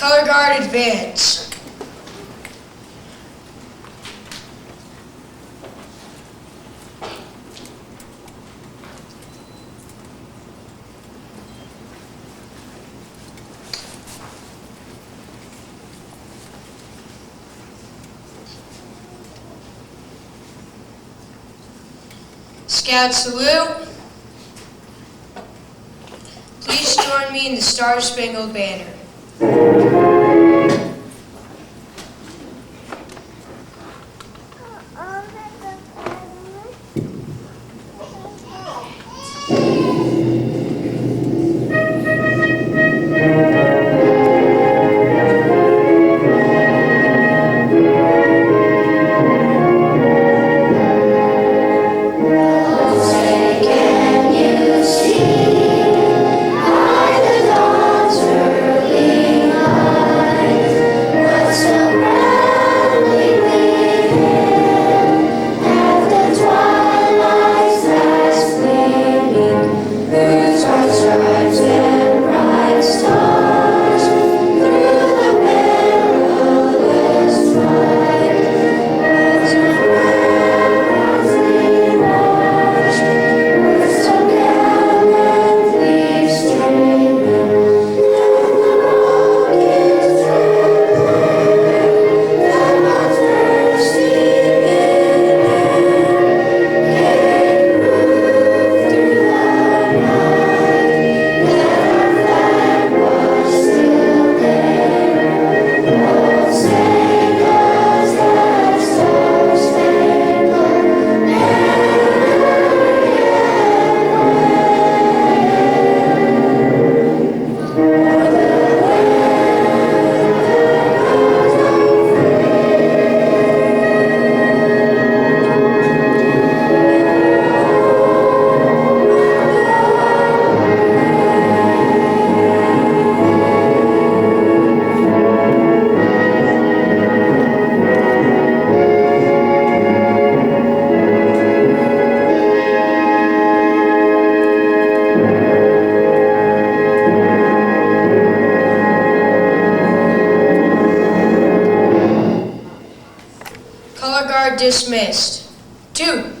Color guard, advance. Scout salute. Please join me in the Star-Spangled Banner. Color guard dismissed. 2.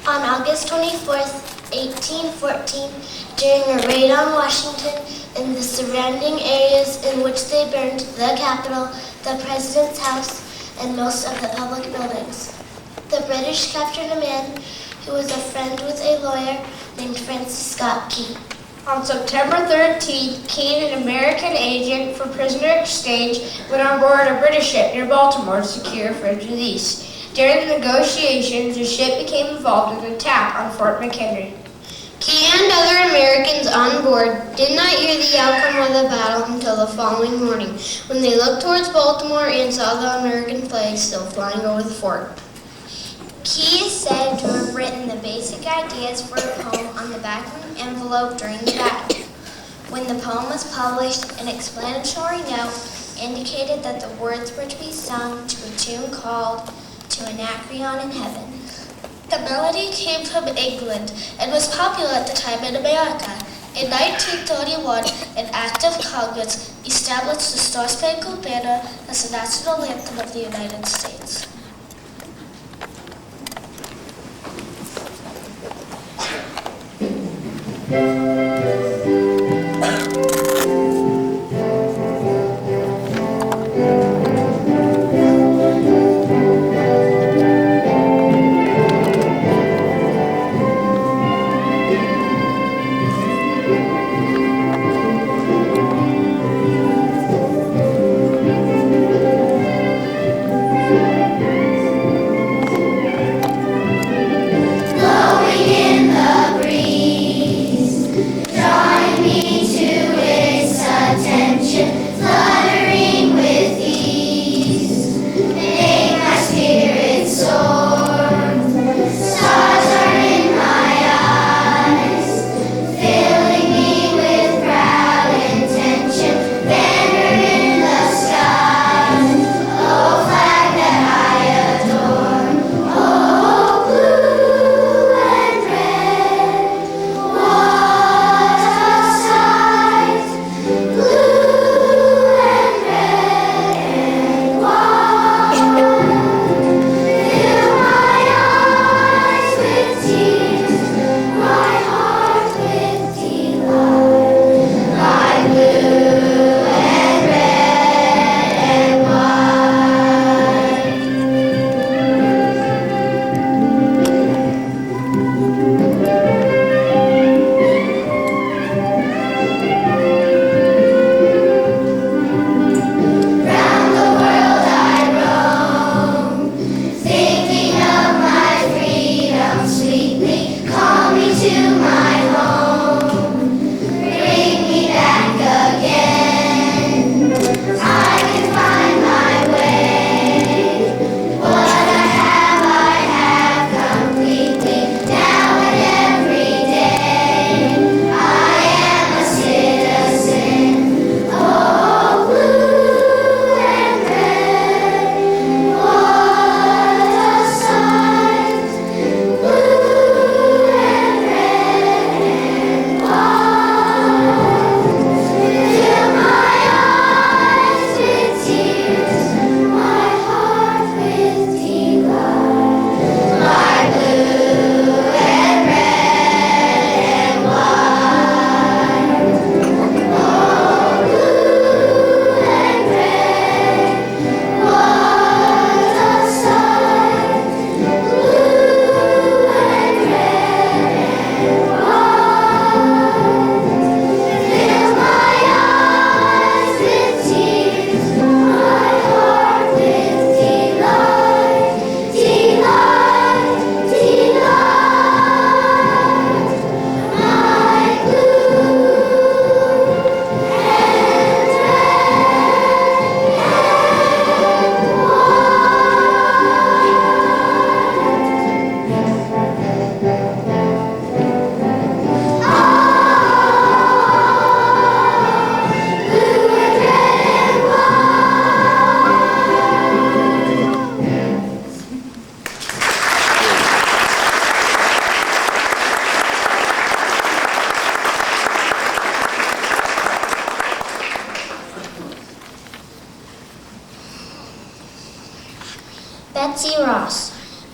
On August 24th, 1814, during a raid on Washington and the surrounding areas in which they burned the Capitol, the President's house, and most of the public buildings. The British captured a man who was a friend with a lawyer named Francis Scott Key. On September 13th, Key, an American agent for prisoner exchange, went on board a British ship near Baltimore to secure French release. During the negotiations, the ship became involved in an attack on Fort McHenry. Key and other Americans on board did not hear the outcome of the battle until the following morning, when they looked towards Baltimore and saw the American flag still flying over the fort. Key is said to have written the basic ideas for a poem on the back of an envelope during the battle. When the poem was published, an explanatory note indicated that the words were to be sung to a tune called "To Anacreon in Heaven." The melody came from England and was popular at the time in America. In 1931, an act of Congress established the Star-Spangled Banner as the national anthem of the United States.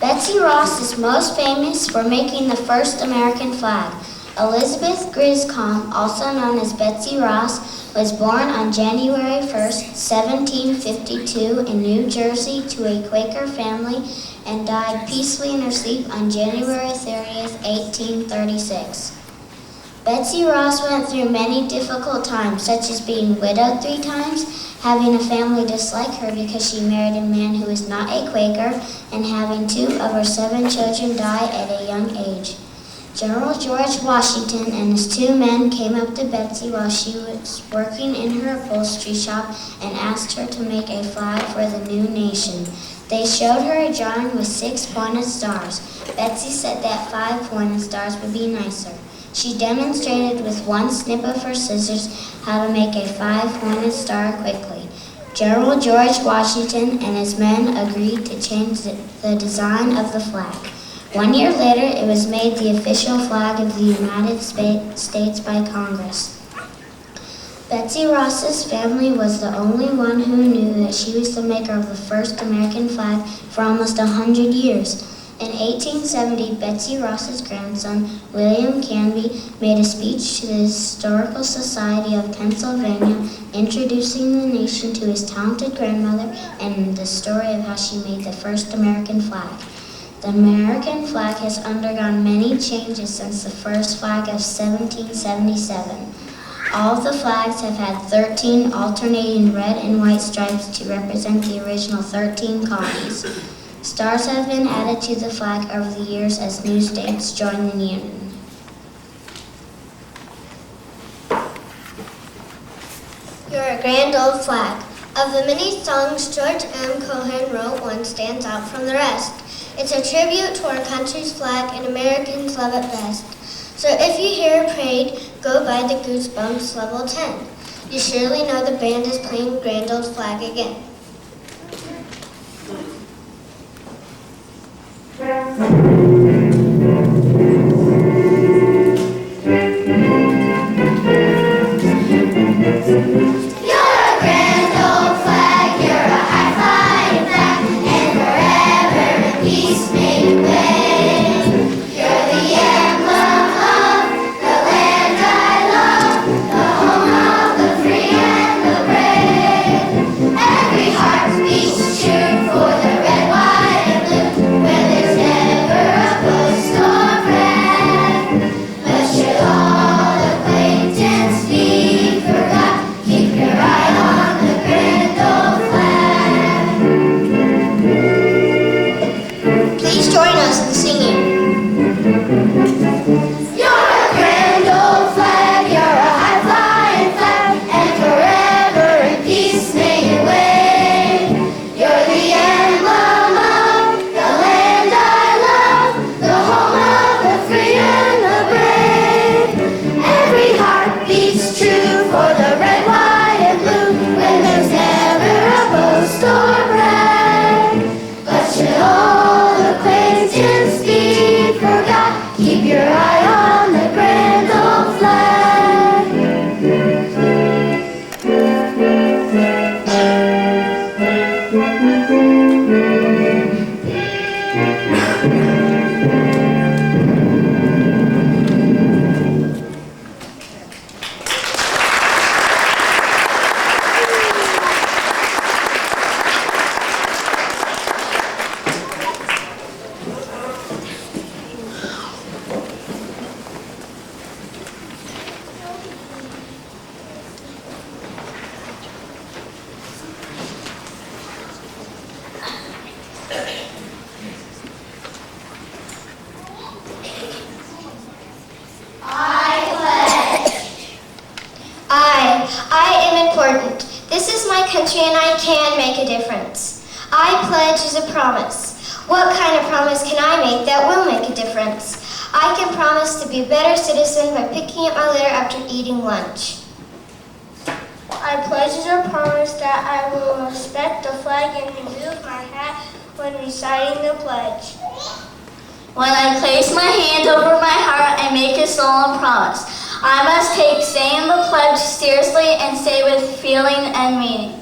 Betsy Ross is most famous for making the first American flag. Elizabeth Griscom, also known as Betsy Ross, was born on January 1st, 1752 in New Jersey to a Quaker family and died peacefully in her sleep on January 30th, 1836. Betsy Ross went through many difficult times, such as being widowed 3 times, having a family dislike her because she married a man who was not a Quaker, and having 2 of her 7 children die at a young age. General George Washington and his 2 men came up to Betsy while she was working in her upholstery shop and asked her to make a flag for the new nation. They showed her a drawing with 6 pointed stars. Betsy said that 5 pointed stars would be nicer. She demonstrated with 1 snip of her scissors how to make a 5-pointed star quickly. General George Washington and his men agreed to change the design of the flag. 1 year later, it was made the official flag of the United States by Congress. Betsy Ross's family was the only one who knew that she was the maker of the first American flag for almost 100 years. In 1870, Betsy Ross's grandson, William Canby, made a speech to the Historical Society of Pennsylvania, introducing the nation to his talented grandmother and the story of how she made the first American flag. The American flag has undergone many changes since the first flag of 1777. All of the flags have had 13 alternating red and white stripes to represent the original 13 colonies. Stars have been added to the flag over the years as new states join the Union. You're a grand old flag. Of the many songs George M. Cohan wrote, one stands out from the rest. It's a tribute to our country's flag, and Americans love it best. So if you hear a parade, go by the Goosebumps Level 10. You surely know the band is playing Grand Old Flag again. Country and I can make a difference. I pledge is a promise. What kind of promise can I make that will make a difference? I can promise to be a better citizen by picking up my litter after eating lunch. I pledge as a promise that I will respect the flag and remove my hat when reciting the pledge. When I place my hand over my heart, I make a solemn promise. I must take saying the pledge seriously and say with feeling and meaning.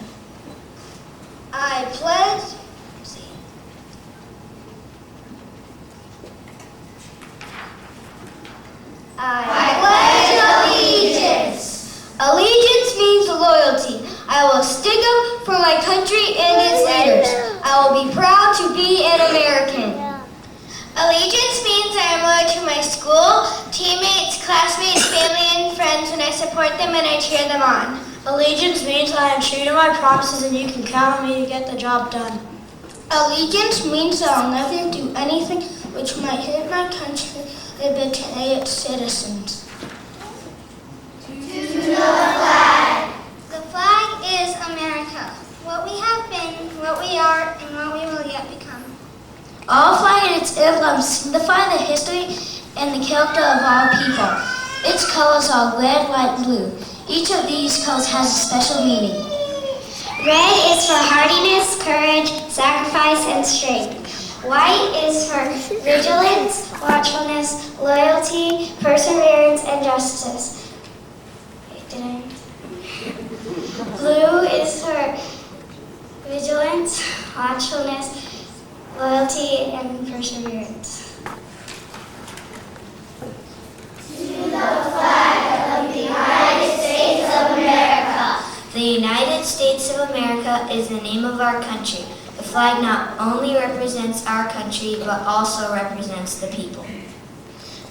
I pledge allegiance. Allegiance means loyalty. I will stick up for my country and its leaders. I will be proud to be an American. Allegiance means I am loyal to my school, teammates, classmates, family, and friends when I support them and I cheer them on. Allegiance means I am true to my promises and you can count on me to get the job done. Allegiance means that I'll never do anything which might hurt my country and betray its citizens. The flag is America, what we have been, what we are, and what we will yet become. All flag and its emblems signify the history and the character of our people. Its colors are red, white, and blue. Each of these colors has a special meaning. Red is for hardiness, courage, sacrifice, and strength. White is for vigilance, watchfulness, loyalty, perseverance, and justice. Blue is for vigilance, watchfulness, loyalty, and perseverance. The United States of America is the name of our country. The flag not only represents our country, but also represents the people.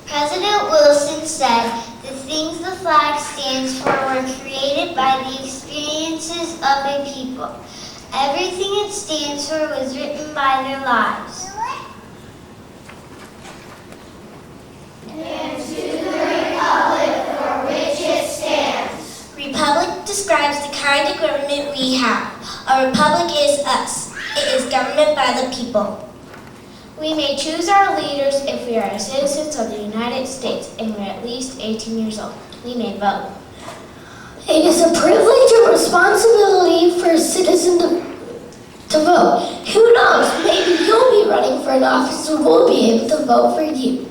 President Wilson said, "The things the flag stands for were created by the experiences of a people. Everything it stands for was written by their lives." Republic describes the kind of government we have. A republic is us. It is government by the people. We may choose our leaders if we are citizens of the United States and we're at least 18 years old. We may vote. It is a privilege and responsibility for a citizen to vote. Who knows? Maybe you'll be running for an office and we'll be able to vote for you.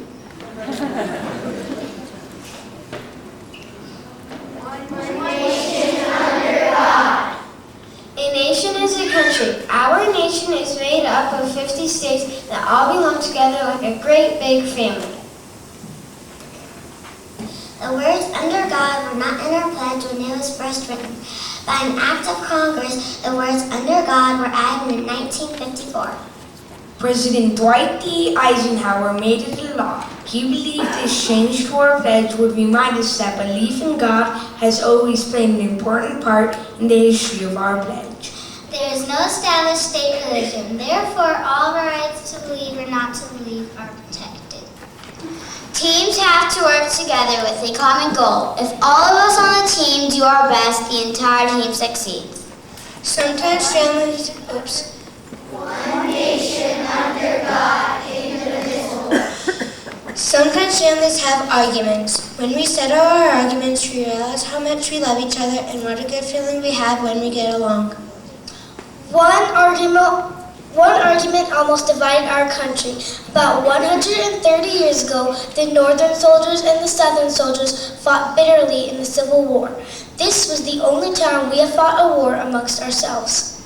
A nation is a country. Our nation is made up of 50 states that all belong together like a great big family. The words "under God" were not in our pledge when it was first written. By an act of Congress, the words "under God" were added in 1954. President Dwight D. Eisenhower made it a law. He believed this change to our pledge would remind us that belief in God has always played an important part in the history of our pledge. There is no established state religion. Therefore, all rights to believe or not to believe are protected. Teams have to work together with a common goal. If all of us on the team do our best, the entire team succeeds. Sometimes families, Sometimes families have arguments. When we settle our arguments, we realize how much we love each other and what a good feeling we have when we get along. One argument almost divided our country. About 130 years ago, the Northern soldiers and the Southern soldiers fought bitterly in the Civil War. This was the only time we have fought a war amongst ourselves.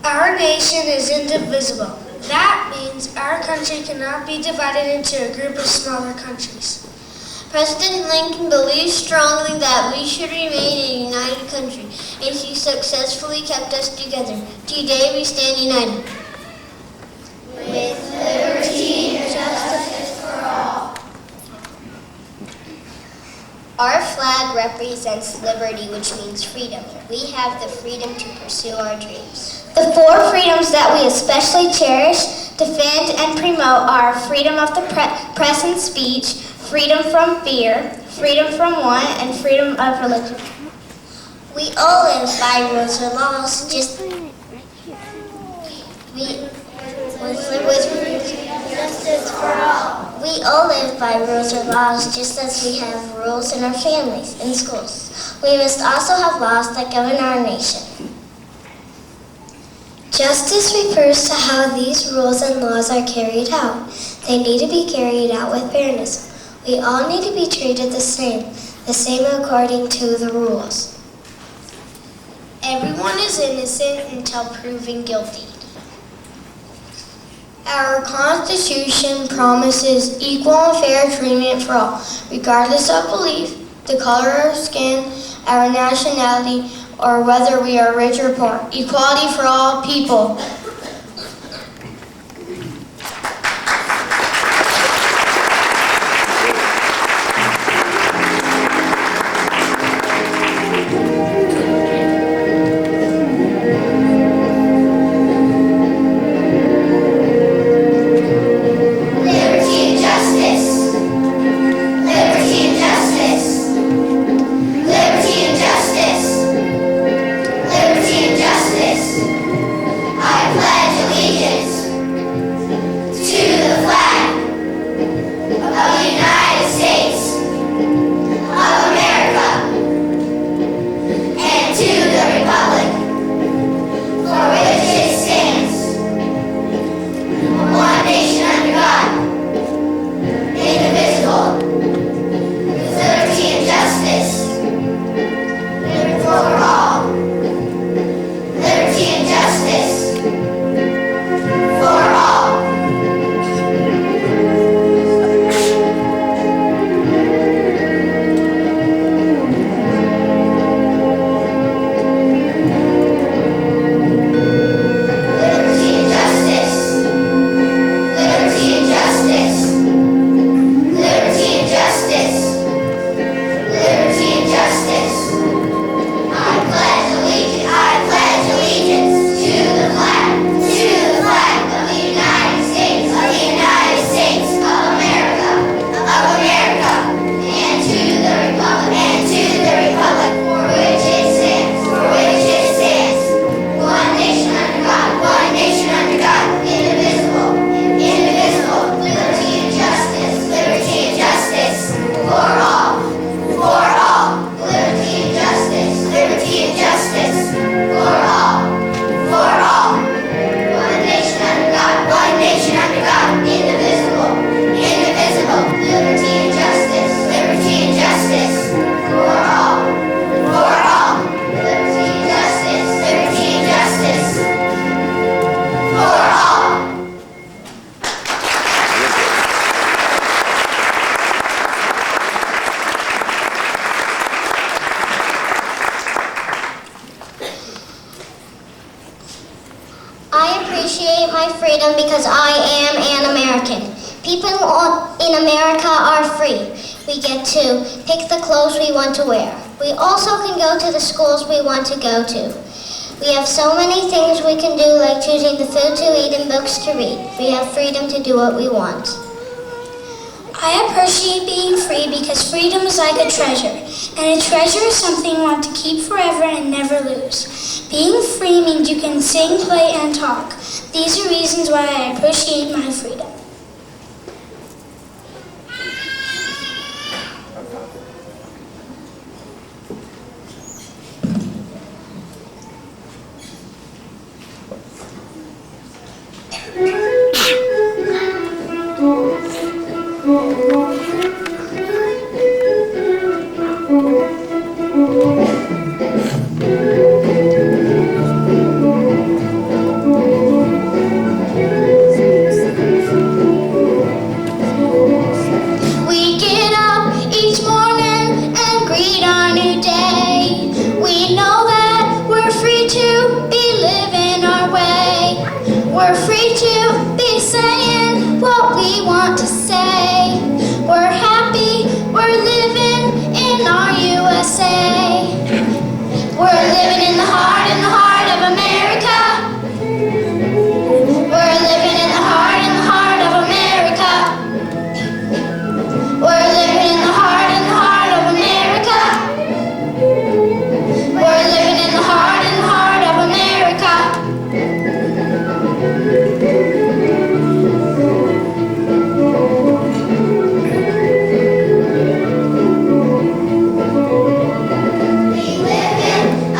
Our nation is indivisible. That means our country cannot be divided into a group of smaller countries. President Lincoln believed strongly that we should remain a united country, and he successfully kept us together. Today we stand united. With liberty and justice for all. Our flag represents liberty, which means freedom. We have the freedom to pursue our dreams. The four freedoms that we especially cherish, defend, and promote are freedom of the press and speech, freedom from fear, freedom from want, and freedom of religion. We all live by rules or laws, justice for all. We all live by rules or laws, just as we have rules in our families and schools. We must also have laws that govern our nation. Justice refers to how these rules and laws are carried out. They need to be carried out with fairness. We all need to be treated the same according to the rules. Everyone is innocent until proven guilty. Our Constitution promises equal and fair treatment for all, regardless of belief, the color of skin, our nationality, or whether we are rich or poor. Equality for all people. appreciate my freedom because I am an American. People in America are free. We get to pick the clothes we want to wear. We also can go to the schools we want to go to. We have so many things we can do, like choosing the food to eat and books to read. We have freedom to do what we want. I appreciate being free because freedom is like a treasure, and a treasure is something you want to keep forever and never lose. Being free means you can sing, play, and talk. These are reasons why I appreciate my freedom. We're free to be saying what we want to say. We're happy, we're living in our USA. We're living in the heart of America. We're living in the heart of America. We're living in the heart of America. We're living in the heart of America. We live in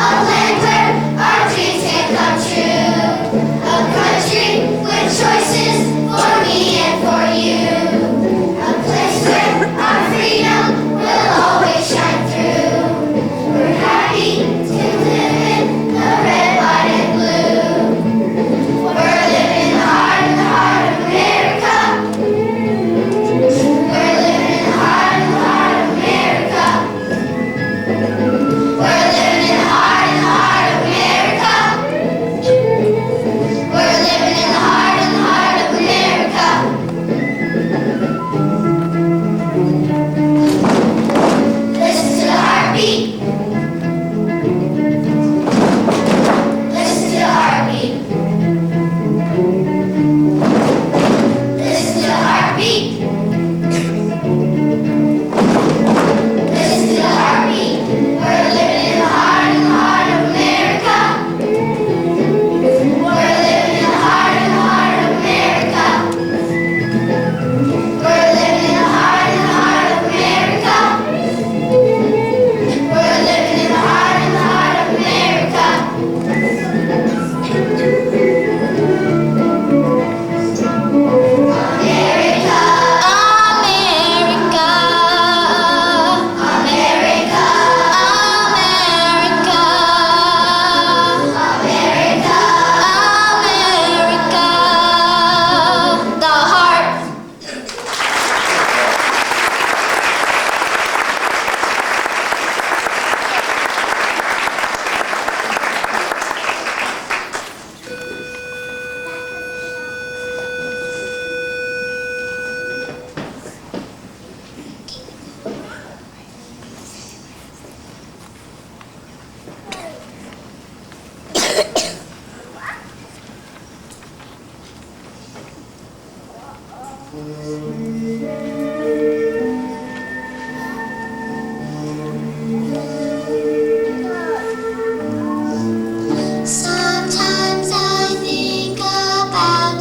Sometimes I think about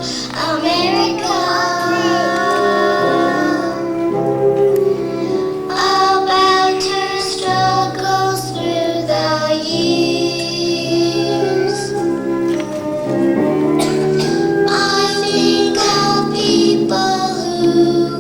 America, about her struggles through the years. I think of people who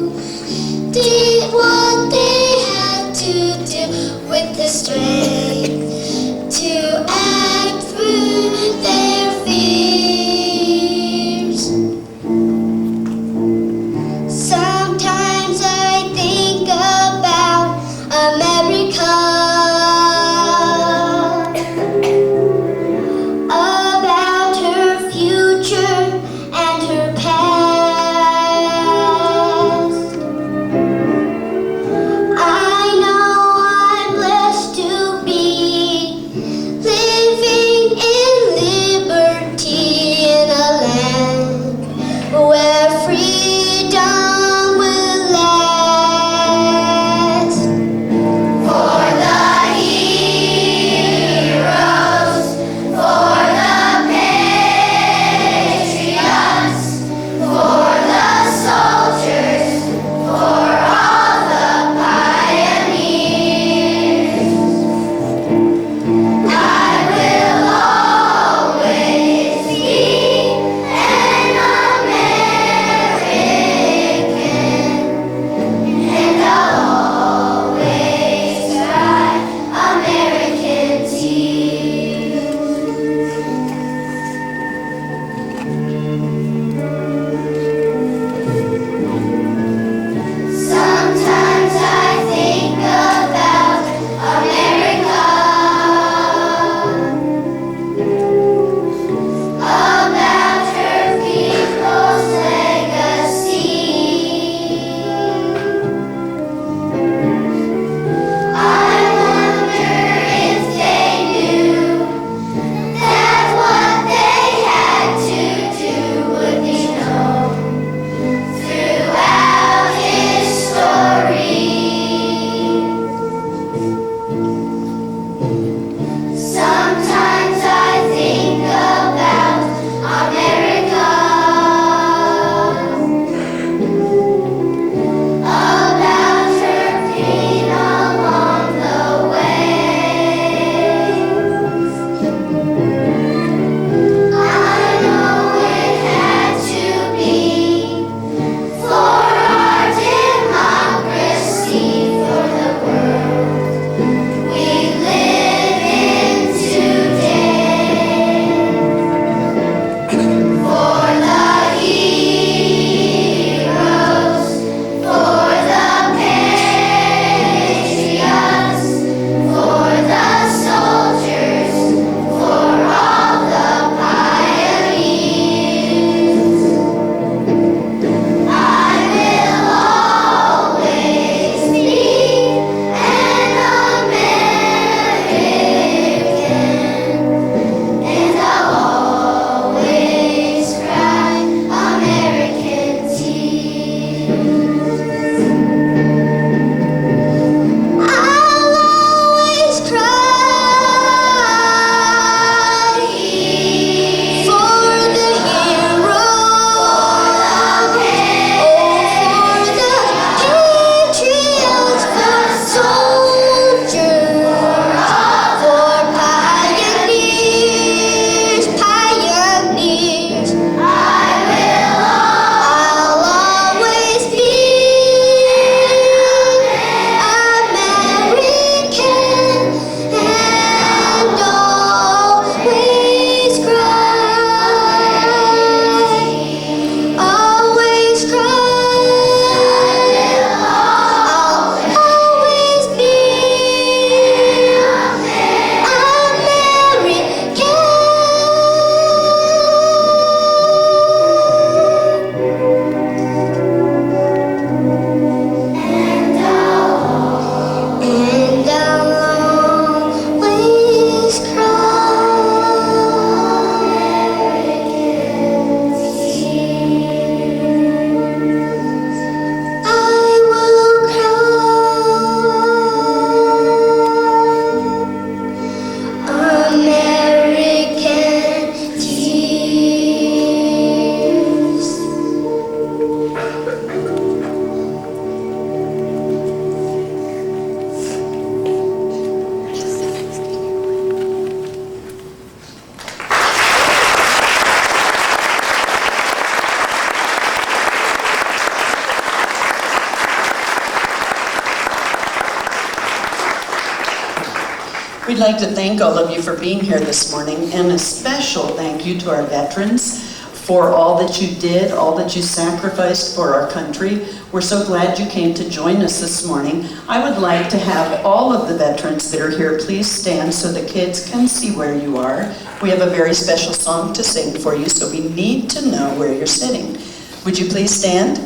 We'd like to thank all of you for being here this morning, and a special thank you to our veterans for all that you did, all that you sacrificed for our country. We're so glad you came to join us this morning. I would like to have all of the veterans that are here please stand so the kids can see where you are. We have a very special song to sing for you, so we need to know where you're sitting. Would you please stand?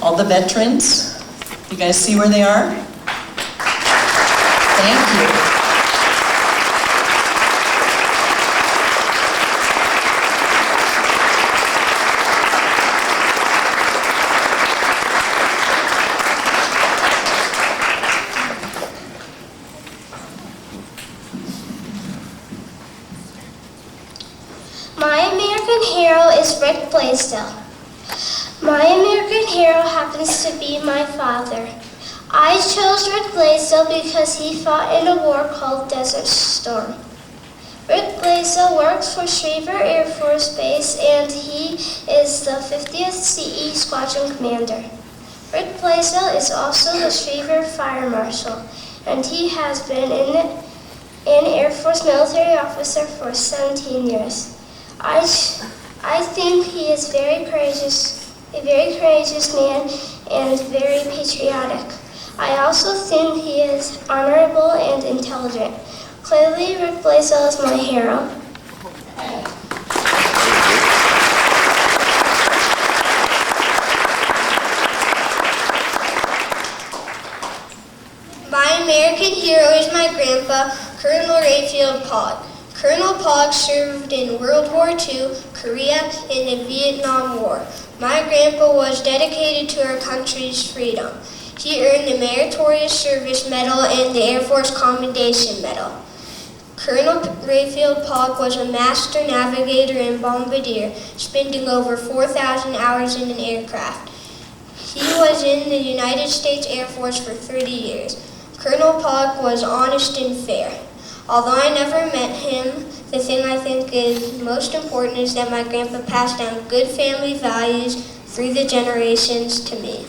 All the veterans, you guys see where they are? Thank you. My American hero is Rick Blaisdell. My American hero happens to be my father. I chose Rick Blaisdell because he fought in a war called Desert Storm. Rick Blaisdell works for Schriever Air Force Base and he is the 50th CE Squadron Commander. Rick Blaisdell is also the Schriever Fire Marshal and he has been an Air Force military officer for 17 years. I think he is a very courageous man and very patriotic. I also think he is honorable and intelligent. Clearly, Rick Blaisdell is my hero. My American hero is my grandpa, Colonel Rayfield Pogg. Colonel Pogg served in World War II, Korea, and the Vietnam War. My grandpa was dedicated to our country's freedom. He earned the Meritorious Service Medal and the Air Force Commendation Medal. Colonel Rayfield Pogg was a master navigator and bombardier, spending over 4,000 hours in an aircraft. He was in the United States Air Force for 30 years. Colonel Pogg was honest and fair. Although I never met him, the thing I think is most important is that my grandpa passed down good family values through the generations to me.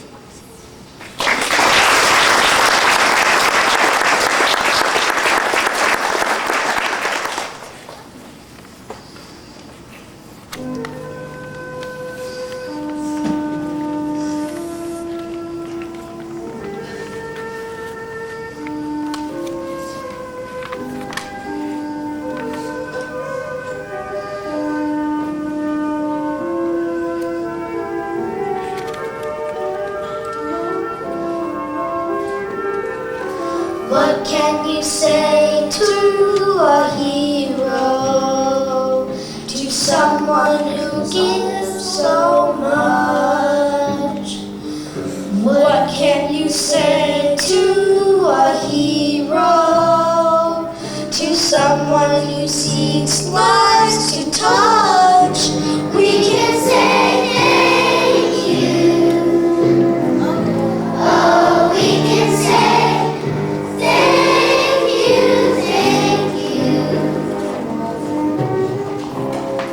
What can you say to a hero, to someone who gives so much? What can you say to a hero, to someone who seeks lives to touch? We can say thank you. Oh, we can say thank you, thank you.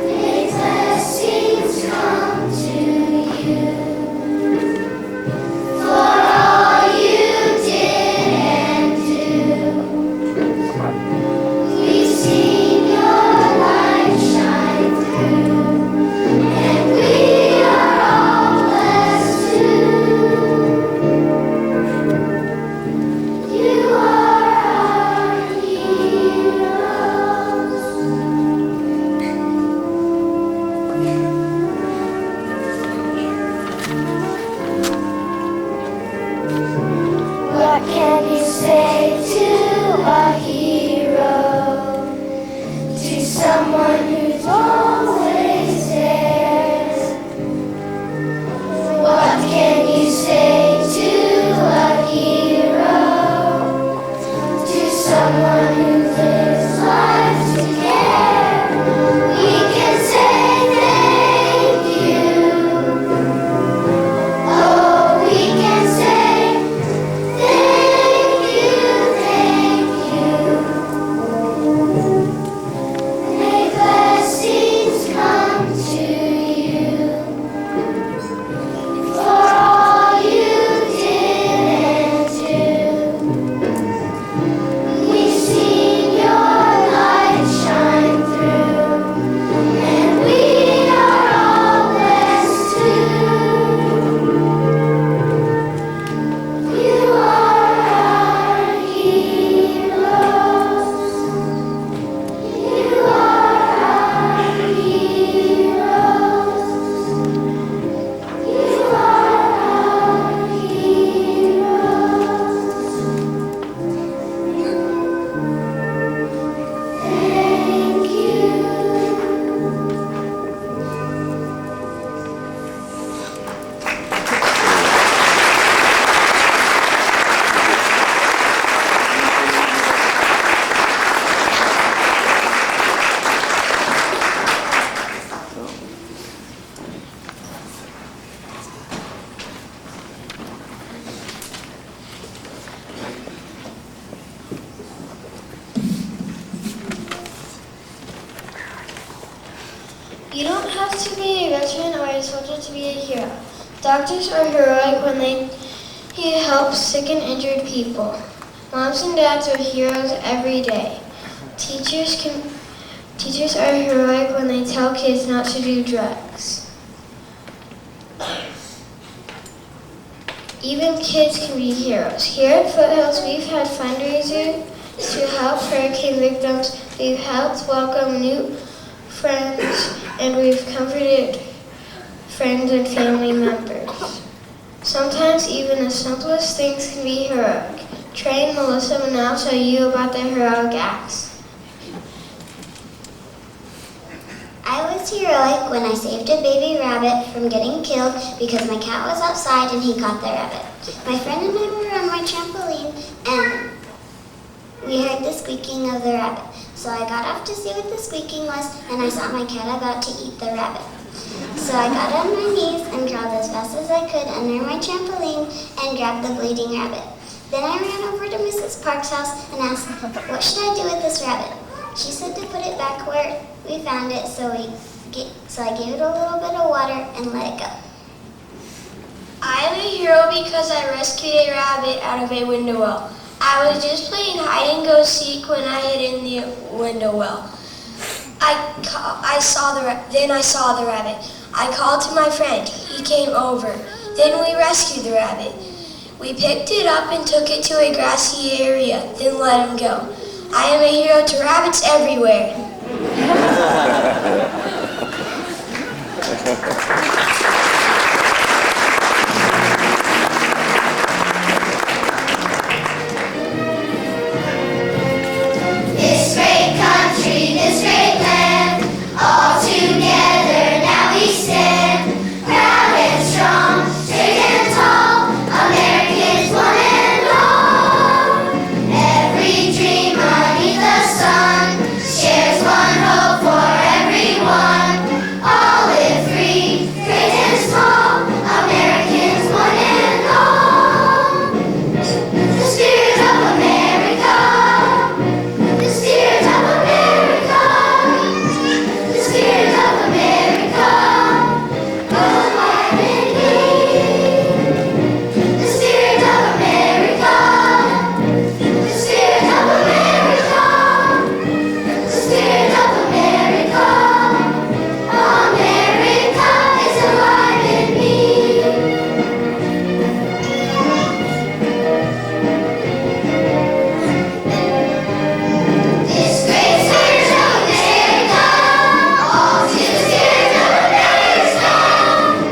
May blessings come to you for all you did and do. We've seen your light shine through, and we are all blessed too. You are our heroes. What can you say to a hero, to someone who's always there? What can you say to a hero, to someone who lives life to care? We can say thank you. Oh, we can say thank you, thank you. have to be a veteran or a soldier to be a hero. Doctors are heroic when they help sick and injured people. Moms and dads are heroes every day. Teachers are heroic when they tell kids not to do drugs. Even kids can be heroes. Here at Foothills, we've had fundraisers to help hurricane victims. We've helped welcome new friends, and we've comforted friends and family members. Sometimes even the simplest things can be heroic. Trey and Melissa will now tell you about their heroic acts. I was heroic when I saved a baby rabbit from getting killed because my cat was outside and he caught the rabbit. My friend and I were on my trampoline and we heard the squeaking of the rabbit. So I got off to see what the squeaking was and I saw my cat about to eat the rabbit. So I got on my knees and crawled as fast as I could under my trampoline and grabbed the bleeding rabbit. Then I ran over to Mrs. Park's house and asked, what should I do with this rabbit? She said to put it back where we found it, so I gave it a little bit of water and let it go. I am a hero because I rescued a rabbit out of a window well. I was just playing hide and go seek when I hid in the window well. I saw the rabbit. I called to my friend. He came over. Then we rescued the rabbit. We picked it up and took it to a grassy area, then let him go. I am a hero to rabbits everywhere. This great country, this great land, all together now we stand, proud and strong, straight and tall, Americans one and all. Every dream beneath the sun shares one hope for everyone. All live free, great and small, Americans one and all. The spirit of America, the spirit of America, the spirit of America, alive in me. The spirit of America, the spirit of America, the spirit of America, America is alive in me. This great spirit of America, all to the spirit of America,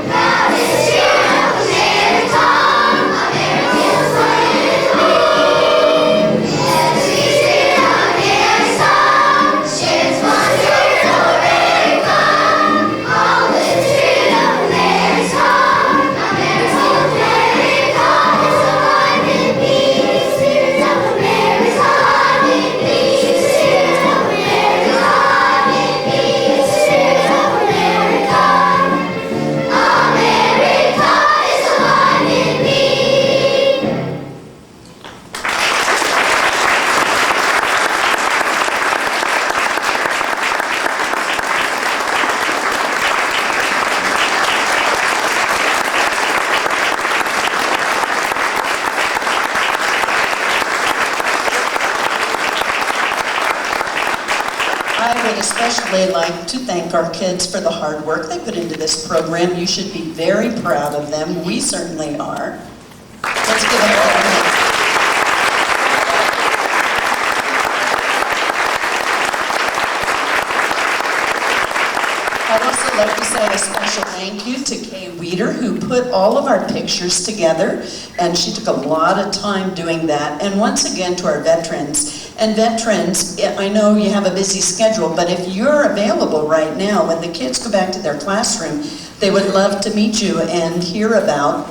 proud is the spirit of America, Americans one and all. Every spirit of America shares one spirit of America, all the spirit of America, Americans America is alive in me. Spirit of America, alive in me. Spirit of America, alive in me. Spirit of America, America is alive in me. I would especially like to thank our kids for the hard work they put into this program. You should be very proud of them. We certainly are. Let's give them all a hand. I'd also like to say a special thank you to Kay Weeder, who put all of our pictures together, and she took a lot of time doing that. And once again to our veterans. And veterans, I know you have a busy schedule, but if you're available right now, when the kids go back to their classroom, they would love to meet you and hear about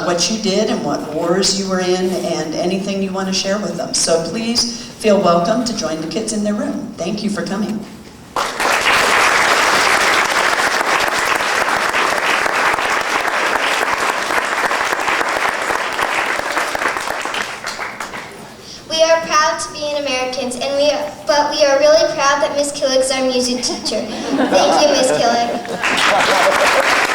what you did and what wars you were in and anything you want to share with them. So please feel welcome to join the kids in their room. Thank you for coming. We are proud to be Americans, but we are really proud that Miss Killick is our music teacher. Thank you, Miss Killick.